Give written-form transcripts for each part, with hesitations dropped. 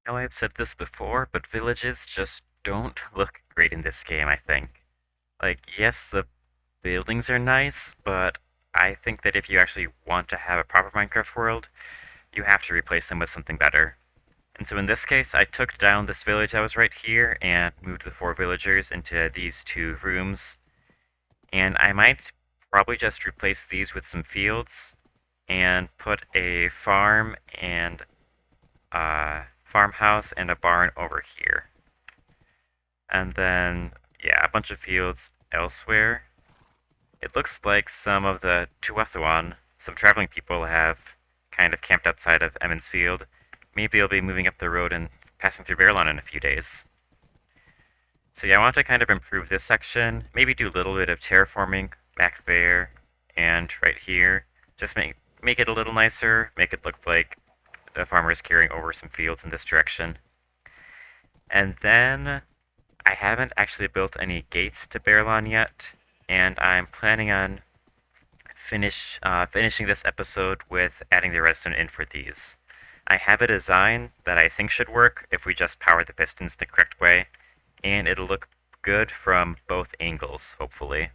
I know I've said this before, but villages just don't look great in this game, I think. Like, yes, the buildings are nice, but I think that if you actually want to have a proper Minecraft world, you have to replace them with something better. And so in this case, I took down this village that was right here and moved the four villagers into these two rooms. And I might probably just replace these with some fields and put a farm and a farmhouse and a barn over here. And then, yeah, a bunch of fields elsewhere. It looks like some of the Tuathuan, some traveling people, have kind of camped outside of Emond's field. Maybe they'll be moving up the road and passing through Baerlon in a few days. So yeah, I want to kind of improve this section, maybe do a little bit of terraforming back there and right here. Just make it a little nicer, make it look like the farmer is carrying over some fields in this direction. And then I haven't actually built any gates to Baerlon yet, and I'm planning on finishing this episode with adding the redstone in for these. I have a design that I think should work if we just power the pistons the correct way, and it'll look good from both angles, hopefully.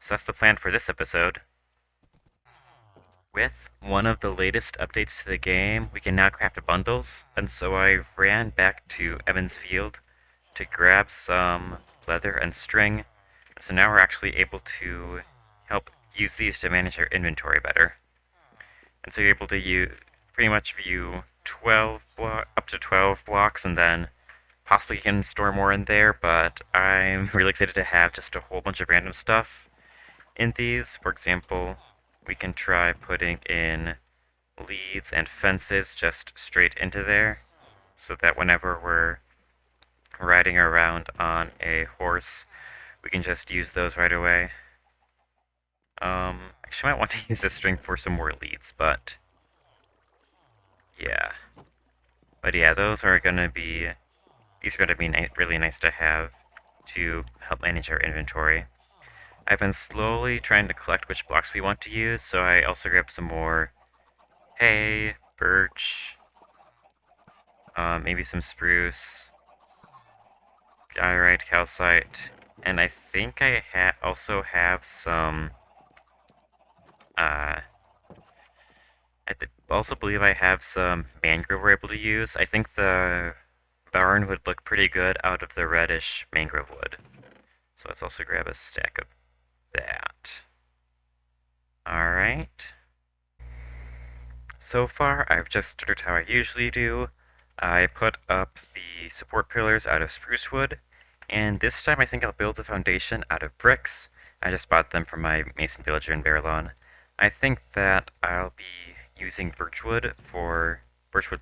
So that's the plan for this episode. With one of the latest updates to the game, we can now craft bundles, and so I ran back to Evan's field to grab some leather and string. So now we're actually able to help use these to manage our inventory better. And so you're able to pretty much view up to 12 blocks, and then possibly you can store more in there, but I'm really excited to have just a whole bunch of random stuff in these. For example, we can try putting in leads and fences just straight into there, so that whenever we're riding around on a horse, we can just use those right away. Actually, I might want to use this string for some more leads, but yeah. But yeah, these are gonna be really nice to have to help manage our inventory. I've been slowly trying to collect which blocks we want to use, so I also grabbed some more hay, birch, maybe some spruce, diorite, calcite, and I think I also have some. Also believe I have some mangrove we're able to use. I think the barn would look pretty good out of the reddish mangrove wood. So let's also grab a stack of that. Alright. So far, I've just started how I usually do. I put up the support pillars out of spruce wood, and this time I think I'll build the foundation out of bricks. I just bought them from my mason villager in Baerlon. I think that I'll be using birchwood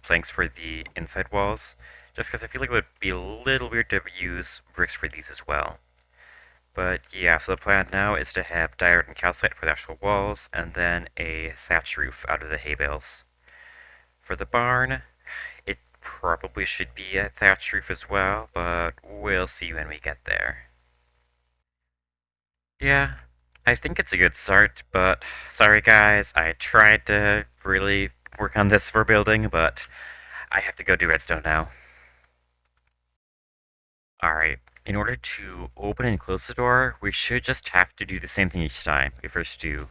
planks for the inside walls, just because I feel like it would be a little weird to use bricks for these as well. But yeah, so the plan now is to have diorite and calcite for the actual walls, and then a thatch roof out of the hay bales. For the barn, it probably should be a thatch roof as well, but we'll see when we get there. Yeah, I think it's a good start, but sorry guys, I tried to really work on this for building, but I have to go do redstone now. Alright, in order to open and close the door, we should just have to do the same thing each time. We first do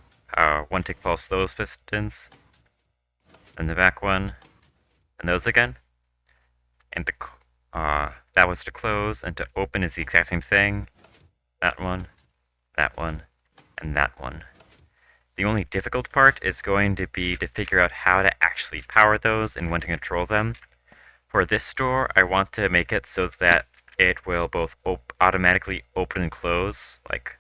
one tick pulse those pistons, then the back one, and those again. And that was to close, and to open is the exact same thing. That one, and that one. The only difficult part is going to be to figure out how to actually power those and when to control them. For this door, I want to make it so that it will both automatically open and close, like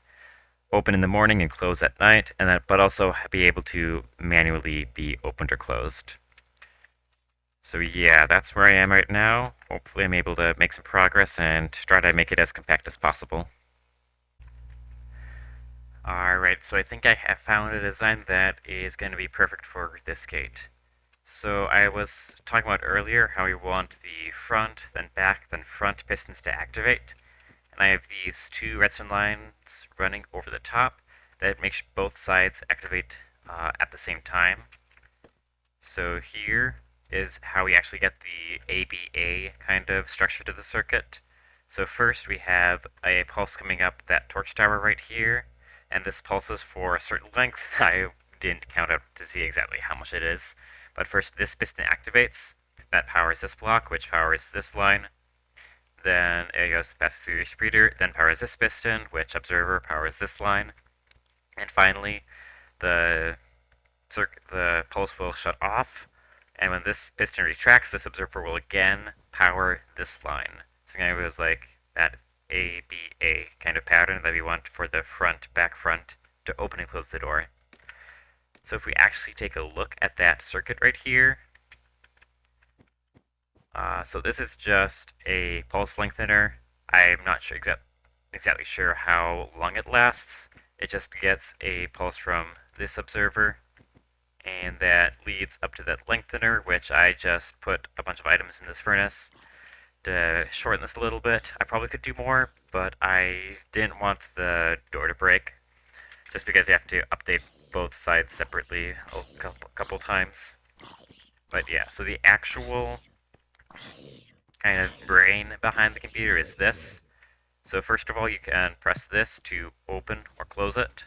open in the morning and close at night, but also be able to manually be opened or closed. So yeah, that's where I am right now. Hopefully I'm able to make some progress and try to make it as compact as possible. Alright, so I think I have found a design that is going to be perfect for this gate. So I was talking about earlier how we want the front, then back, then front pistons to activate. And I have these two redstone lines running over the top that makes both sides activate at the same time. So here is how we actually get the ABA kind of structure to the circuit. So first we have a pulse coming up that torch tower right here, and this pulses for a certain length. I didn't count out to see exactly how much it is, but first this piston activates. That powers this block, which powers this line. Then it goes past through the repeater, then powers this piston, which observer powers this line. And finally, the pulse will shut off, and when this piston retracts, this observer will again power this line. So it goes like that ABA kind of pattern that we want for the back front to open and close the door. So if we actually take a look at that circuit right here, so this is just a pulse lengthener. I'm not sure exactly sure how long it lasts. It just gets a pulse from this observer, and that leads up to that lengthener, which I just put a bunch of items in this furnace to shorten this a little bit. I probably could do more, but I didn't want the door to break, just because you have to update both sides separately a couple times. But yeah, so the actual kind of brain behind the computer is this. So first of all, you can press this to open or close it.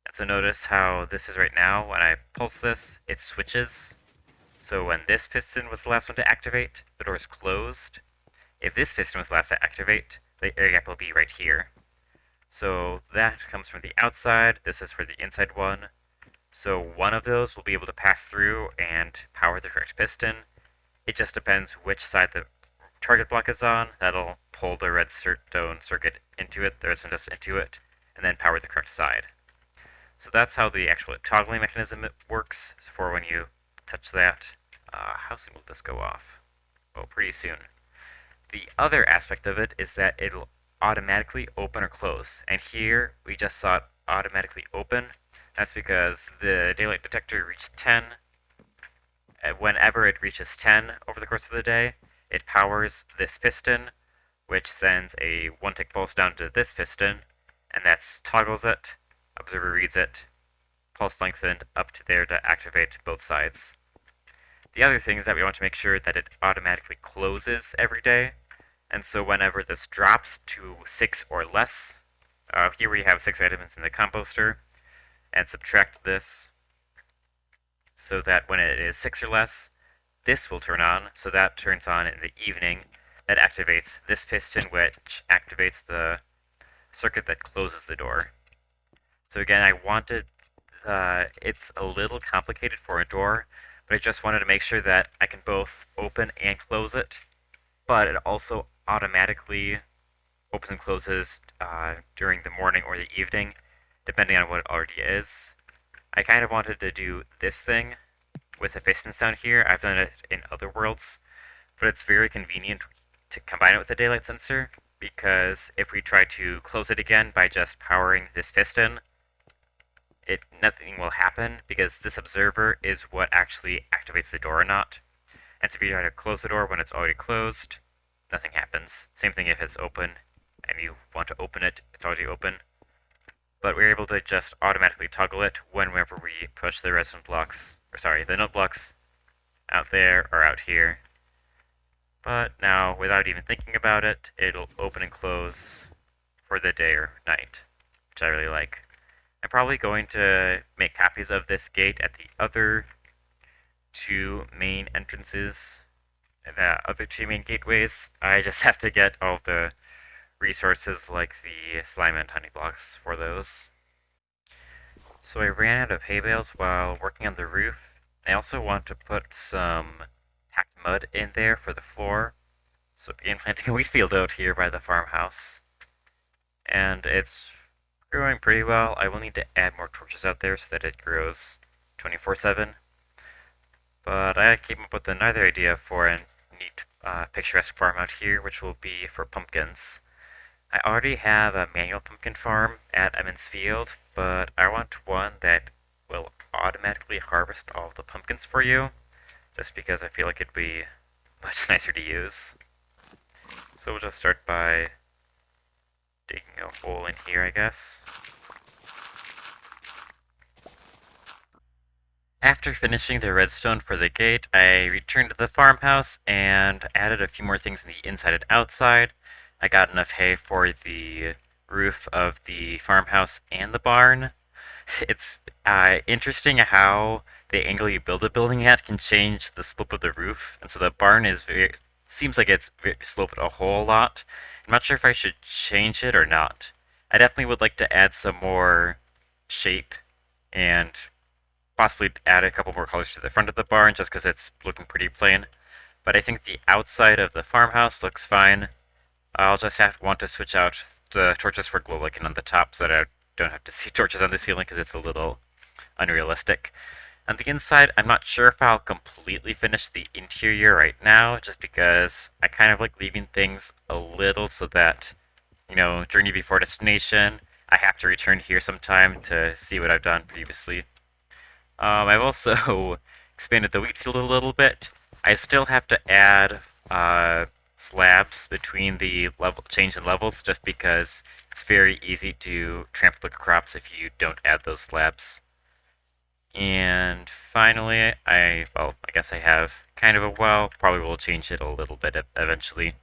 And so notice how this is right now. When I pulse this, it switches. So when this piston was the last one to activate, the door is closed. If this piston was the last to activate, the air gap will be right here. So that comes from the outside. This is for the inside one. So one of those will be able to pass through and power the correct piston. It just depends which side the target block is on. That'll pull the redstone circuit into it, the redstone dust into it, and then power the correct side. So that's how the actual toggling mechanism works for when you touch that. How soon will this go off? Oh, pretty soon. The other aspect of it is that it'll automatically open or close. And here, we just saw it automatically open. That's because the daylight detector reached 10. Whenever it reaches 10 over the course of the day, it powers this piston, which sends a 1-tick pulse down to this piston, and that toggles it. Observer reads it, pulse lengthened up to there to activate both sides. The other thing is that we want to make sure that it automatically closes every day, and so whenever this drops to 6 or less, here we have 6 items in the composter, and subtract this, so that when it is 6 or less, this will turn on, so that turns on in the evening. That activates this piston, which activates the circuit that closes the door. So again, I wanted, it's a little complicated for a door, but I just wanted to make sure that I can both open and close it, but it also automatically opens and closes during the morning or the evening, depending on what it already is. I kind of wanted to do this thing with the pistons down here. I've done it in other worlds, but it's very convenient to combine it with the daylight sensor, because if we try to close it again by just powering this piston, nothing will happen, because this observer is what actually activates the door or not. And so if you try to close the door when it's already closed, nothing happens. Same thing if it's open and you want to open it, it's already open. But we're able to just automatically toggle it whenever we push the redstone blocks, the note blocks out there or out here. But now, without even thinking about it, it'll open and close for the day or night, which I really like. I'm probably going to make copies of this gate at the other 2 main entrances, the other 2 main gateways. I just have to get all the resources like the slime and honey blocks for those. So I ran out of hay bales while working on the roof. I also want to put some packed mud in there for the floor, so I began planting a wheat field out here by the farmhouse. And it's growing pretty well. I will need to add more torches out there so that it grows 24/7. But I came up with another idea for a neat picturesque farm out here, which will be for pumpkins. I already have a manual pumpkin farm at Emond's field, but I want one that will automatically harvest all of the pumpkins for you, just because I feel like it'd be much nicer to use. So we'll just start by digging a hole in here, I guess. After finishing the redstone for the gate, I returned to the farmhouse and added a few more things in the inside and outside. I got enough hay for the roof of the farmhouse and the barn. It's interesting how the angle you build a building at can change the slope of the roof, and so the barn is seems like it's sloped a whole lot. I'm not sure if I should change it or not. I definitely would like to add some more shape and possibly add a couple more colors to the front of the barn just because it's looking pretty plain. But I think the outside of the farmhouse looks fine. I'll just want to switch out the torches for glow lichen on the top so that I don't have to see torches on the ceiling because it's a little unrealistic. On the inside, I'm not sure if I'll completely finish the interior right now, just because I kind of like leaving things a little so that, journey before destination, I have to return here sometime to see what I've done previously. I've also expanded the wheat field a little bit. I still have to add slabs between the change in levels just because it's very easy to trample the crops if you don't add those slabs. And finally, I guess I have kind of a well, probably will change it a little bit eventually.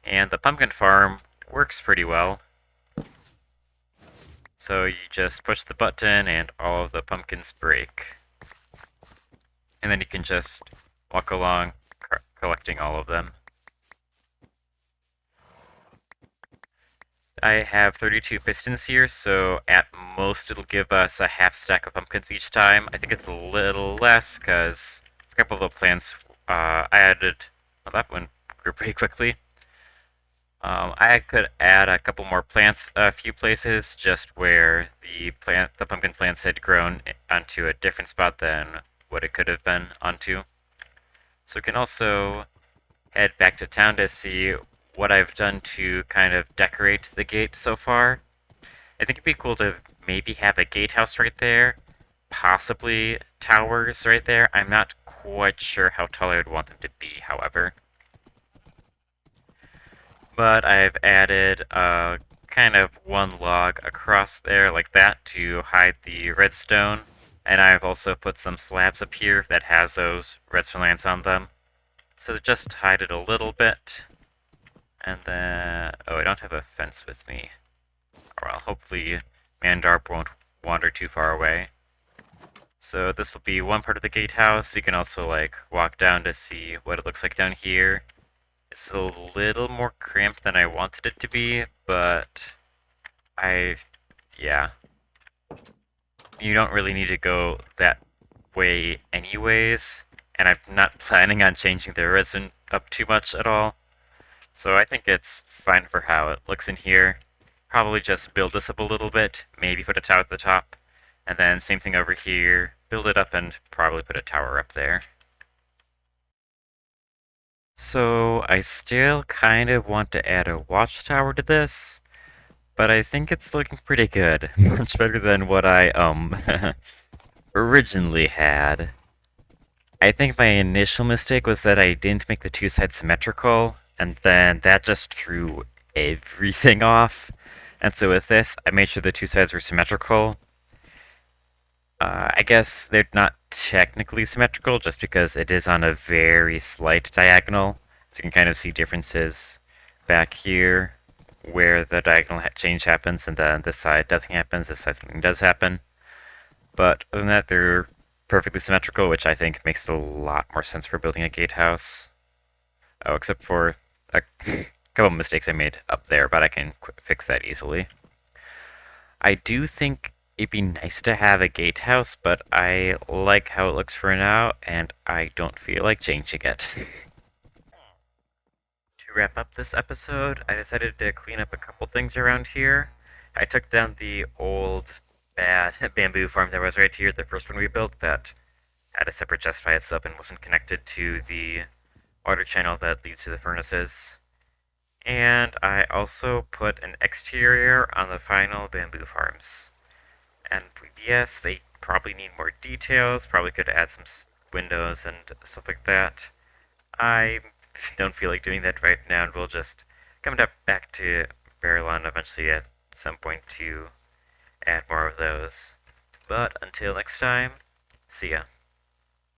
And the pumpkin farm works pretty well. So you just push the button and all of the pumpkins break. And then you can just walk along collecting all of them. I have 32 pistons here, so at most it'll give us a half stack of pumpkins each time. I think it's a little less because a couple of the plants I added, well, that one grew pretty quickly. I could add a couple more plants a few places just where the pumpkin plants had grown onto a different spot than what it could have been onto. So we can also head back to town to see what I've done to kind of decorate the gate so far. I think it'd be cool to maybe have a gatehouse right there, possibly towers right there. I'm not quite sure how tall I would want them to be, however. But I've added kind of one log across there like that to hide the redstone. And I've also put some slabs up here that has those redstone lands on them. So just hide it a little bit. And then, oh, I don't have a fence with me. Well, hopefully Mandarp won't wander too far away. So this will be one part of the gatehouse. You can also walk down to see what it looks like down here. It's a little more cramped than I wanted it to be, but yeah. You don't really need to go that way anyways, and I'm not planning on changing the resin up too much at all. So I think it's fine for how it looks in here. Probably just build this up a little bit, maybe put a tower at the top, and then same thing over here, build it up and probably put a tower up there. So I still kind of want to add a watchtower to this, but I think it's looking pretty good. Much better than what I originally had. I think my initial mistake was that I didn't make the two sides symmetrical, and then that just threw everything off. And so with this, I made sure the two sides were symmetrical. I guess they're not technically symmetrical just because it is on a very slight diagonal. So you can kind of see differences back here where the diagonal change happens, and then this side nothing happens, this side something does happen. But other than that, they're perfectly symmetrical, which I think makes a lot more sense for building a gatehouse. Oh, except for a couple mistakes I made up there, but I can fix that easily. I do think it'd be nice to have a gatehouse, but I like how it looks for now, and I don't feel like changing it. To wrap up this episode, I decided to clean up a couple things around here. I took down the old bad bamboo farm that was right here, the first one we built, that had a separate chest by itself and wasn't connected to the water channel that leads to the furnaces. And I also put an exterior on the final bamboo farms. And yes, they probably need more details, probably could add some windows and stuff like that. I don't feel like doing that right now, and we'll just come back to Baerlon eventually at some point to add more of those. But until next time, see ya.